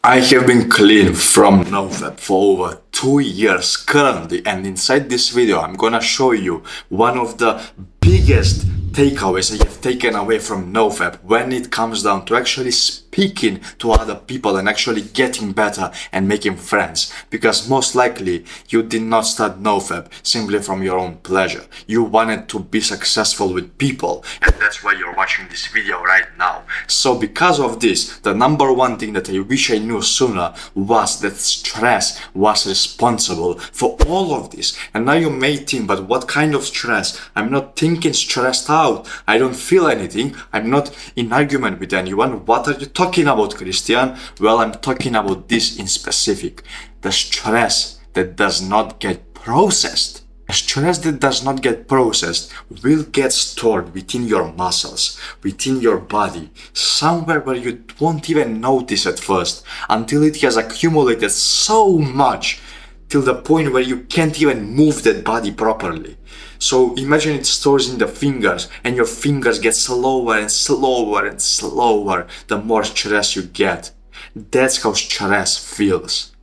I have been clean from NoFap for over 2 years currently, and inside this video I'm gonna show you one of the biggest takeaways I have taken away from NoFap when it comes down to actually speaking to other people and actually getting better and making friends. Because most likely you did not start NoFap simply from your own pleasure. You wanted to be successful with people, and that's why you're watching this video right now. So because of this, the number one thing that I wish I knew sooner was that stress was responsible for all of this. And now you may think, but what kind of stress? I'm not thinking stressed out. I don't feel anything. I'm not in argument with anyone. What are you talking about, Christian? Well, I'm talking about this in specific. The stress that does not get processed. A stress that does not get processed will get stored within your muscles, within your body, somewhere where you won't even notice at first, until it has accumulated so much till the point where you can't even move that body properly. So imagine it stores in the fingers, and your fingers get slower and slower and slower the more stress you get. That's how stress feels.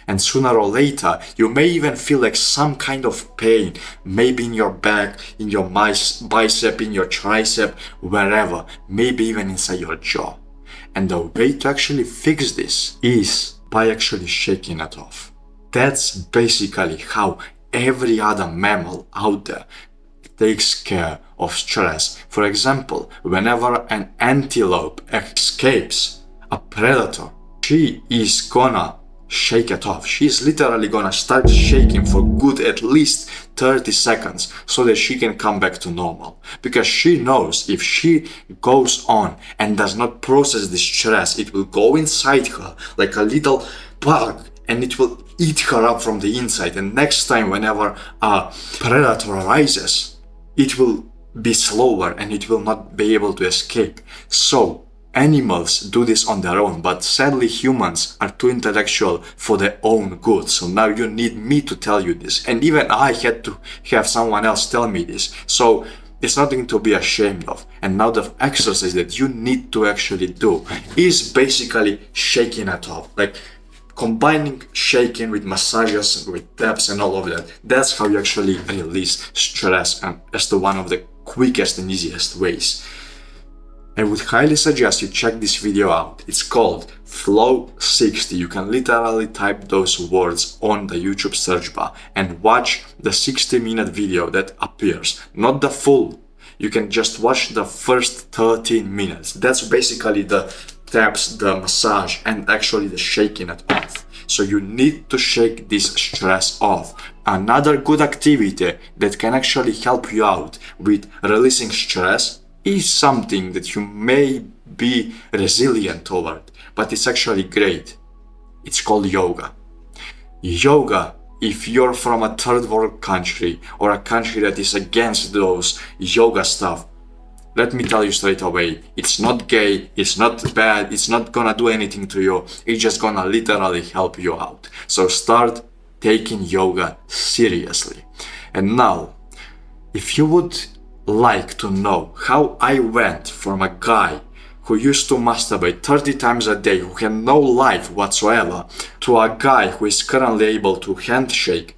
And sooner or later, you may even feel like some kind of pain, maybe in your back, in your bicep, in your tricep, wherever, maybe even inside your jaw. And the way to actually fix this is by actually shaking it off. That's basically how every other mammal out there takes care of stress. For example, whenever an antelope escapes a predator, she is gonna shake it off. She's literally gonna start shaking for good at least 30 seconds so that she can come back to normal. Because she knows if she goes on and does not process the stress, it will go inside her like a little bug and it will eat her up from the inside. And next time whenever a predator arises, it will be slower and it will not be able to escape. So animals do this on their own, but sadly humans are too intellectual for their own good. So now you need me to tell you this, and even I had to have someone else tell me this. So it's nothing to be ashamed of. And now the exercise that you need to actually do is basically shaking it off, like combining shaking with massages, with taps and all of that. That's how you actually release stress, and as to one of the quickest and easiest ways. I would highly suggest you check this video out. It's called Flow 60. You can literally type those words on the YouTube search bar and watch the 60-minute video that appears. Not the full. You can just watch the first 13 minutes. That's basically the taps, the massage, and actually the shaking it off. So you need to shake this stress off. Another good activity that can actually help you out with releasing stress is something that you may be resilient toward, but it's actually great. It's called yoga. Yoga, if you're from a third world country or a country that is against those yoga stuff, let me tell you straight away, it's not gay, it's not bad, it's not gonna do anything to you, it's just gonna literally help you out. So start taking yoga seriously. And now, if you would like to know how I went from a guy who used to masturbate 30 times a day, who had no life whatsoever, to a guy who is currently able to handshake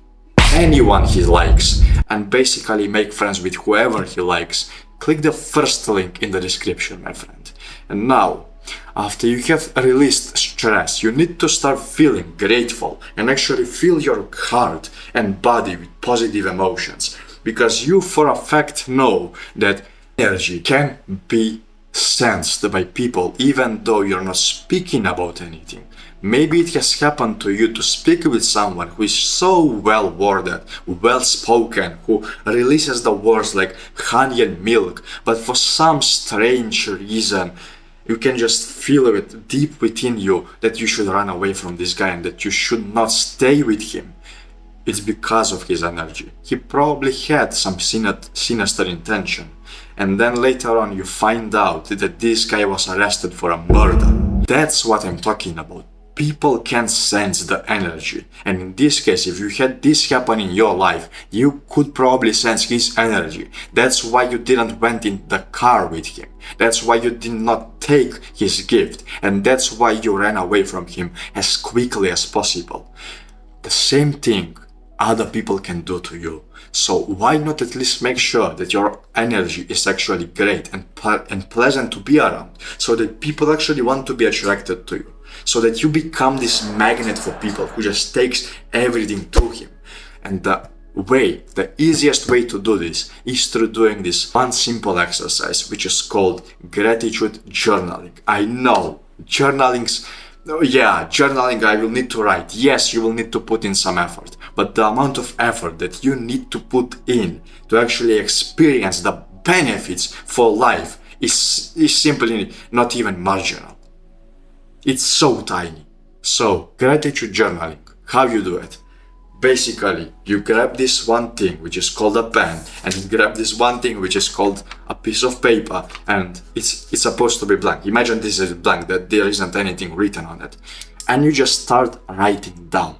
anyone he likes and basically make friends with whoever he likes, click the first link in the description, my friend. And now, after you have released stress, you need to start feeling grateful and actually fill your heart and body with positive emotions. Because you for a fact know that energy can be sensed by people even though you're not speaking about anything. Maybe it has happened to you to speak with someone who is so well worded, well spoken, who releases the words like honey and milk, but for some strange reason you can just feel it deep within you that you should run away from this guy and that you should not stay with him. It's because of his energy. He probably had some sinister intention. And then later on you find out that this guy was arrested for a murder. That's what I'm talking about. people can sense the energy. And in this case, if you had this happen in your life, you could probably sense his energy. That's why you didn't went in the car with him. That's why you did not take his gift. And that's why you ran away from him as quickly as possible. The same thing other people can do to you. So why not at least make sure that your energy is actually great and pleasant to be around, so that people actually want to be attracted to you, so that you become this magnet for people who just takes everything to him. And the easiest way to do this is through doing this one simple exercise, which is called gratitude journaling. I know, journaling I will need to write. Yes, you will need to put in some effort, but the amount of effort that you need to put in to actually experience the benefits for life is simply not even marginal. It's so tiny. So, gratitude journaling, how you do it? Basically, you grab this one thing which is called a pen, and you grab this one thing which is called a piece of paper, and it's supposed to be blank. Imagine this is blank, that there isn't anything written on it. And you just start writing down.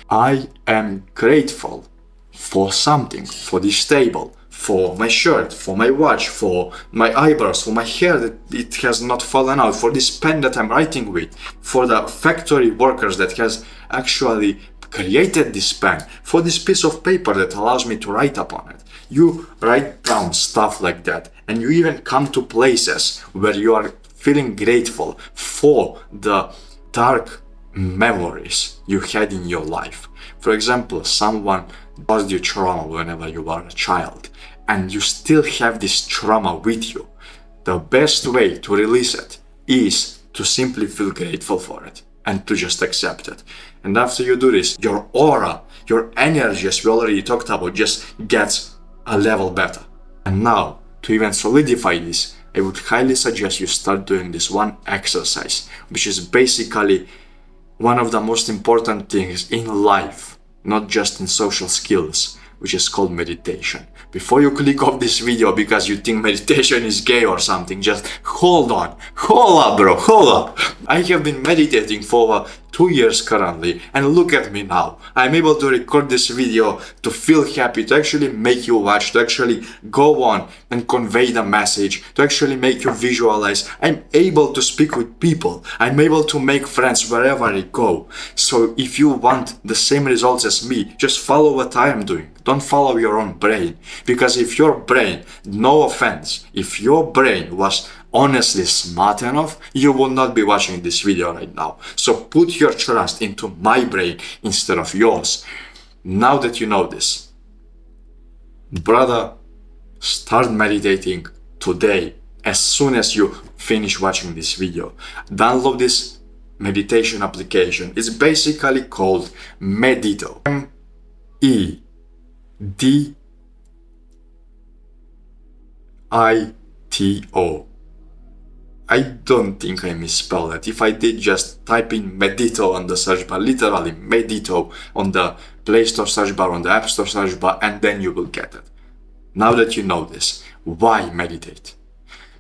I am grateful for something, for this table, for my shirt, for my watch, for my eyebrows, for my hair that it has not fallen out, for this pen that I'm writing with, for the factory workers that has actually created this pen, for this piece of paper that allows me to write upon it. You write down stuff like that, and you even come to places where you are feeling grateful for the dark memories you had in your life. For example, someone caused you trauma whenever you were a child, and you still have this trauma with you. The best way to release it is to simply feel grateful for it and to just accept it. And after you do this, your aura, your energy, as we already talked about, just gets a level better. And now, to even solidify this, I would highly suggest you start doing this one exercise, which is basically one of the most important things in life, not just in social skills, which is called meditation. Before you click off this video because you think meditation is gay or something, just hold up bro, hold up. I have been meditating for over 2 years currently, and look at me now. I'm able to record this video to feel happy, to actually make you watch, to actually go on and convey the message, to actually make you visualize. I'm able to speak with people. I'm able to make friends wherever I go. So if you want the same results as me, just follow what I am doing. Don't follow your own brain. Because if your brain, no offense, if your brain was honestly smart enough, you will not be watching this video right now. So put your trust into my brain instead of yours. Now that you know this, brother, start meditating today. As soon as you finish watching this video, download this meditation application. It's basically called Medito. Medito. I don't think I misspelled it. If I did, just type in Medito on the search bar, literally Medito on the Play Store search bar, on the App Store search bar, and then you will get it. Now that you know this, why meditate?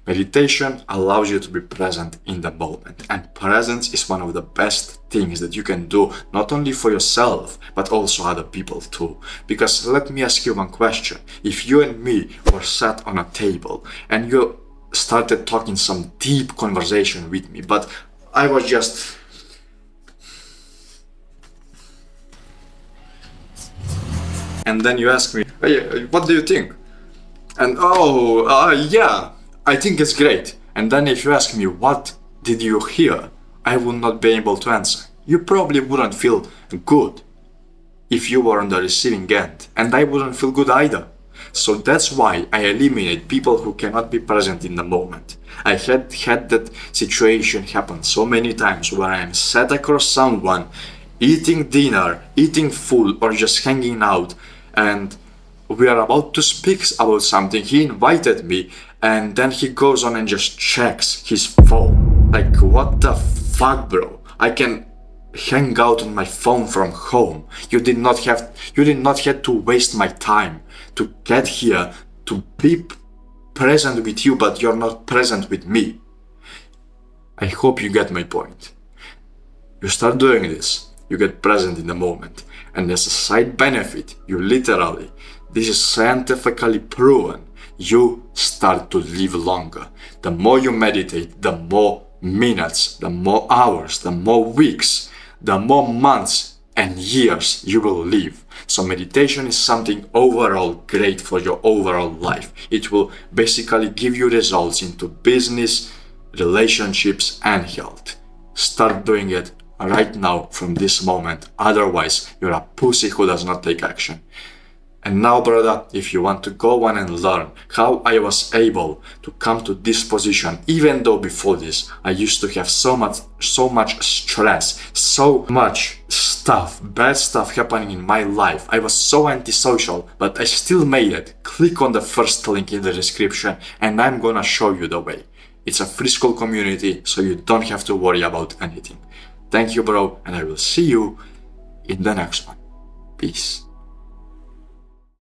Meditation allows you to be present in the moment, and presence is one of the best things that you can do, not only for yourself, but also other people too. Because let me ask you one question. If you and me were sat on a table and you started talking some deep conversation with me, but I was just and then you ask me, hey, what do you think? And yeah, I think it's great. And then if you ask me, what did you hear? I will not be able to answer. You probably wouldn't feel good if you were on the receiving end, and I wouldn't feel good either. So that's why I eliminate people who cannot be present in the moment. I had that situation happen so many times where I am sat across someone, eating dinner, eating food, or just hanging out, and we are about to speak about something. He invited me, and then he goes on and just checks his phone. Like, what the fuck, bro? I can hang out on my phone from home. You did not have to waste my time to get here, to be present with you, but you're not present with me. I hope you get my point. You start doing this, you get present in the moment. And as a side benefit, you literally, this is scientifically proven, you start to live longer. The more you meditate, the more minutes, the more hours, the more weeks, the more months and years you will live. So meditation is something overall great for your overall life. It will basically give you results into business, relationships and health. Start doing it right now from this moment. Otherwise, you're a pussy who does not take action. And now, brother, if you want to go on and learn how I was able to come to this position, even though before this I used to have so much stress, so much stuff, bad stuff happening in my life. I was so antisocial, but I still made it. Click on the first link in the description and I'm gonna show you the way. It's a free school community, so you don't have to worry about anything. Thank you, bro, and I will see you in the next one. Peace.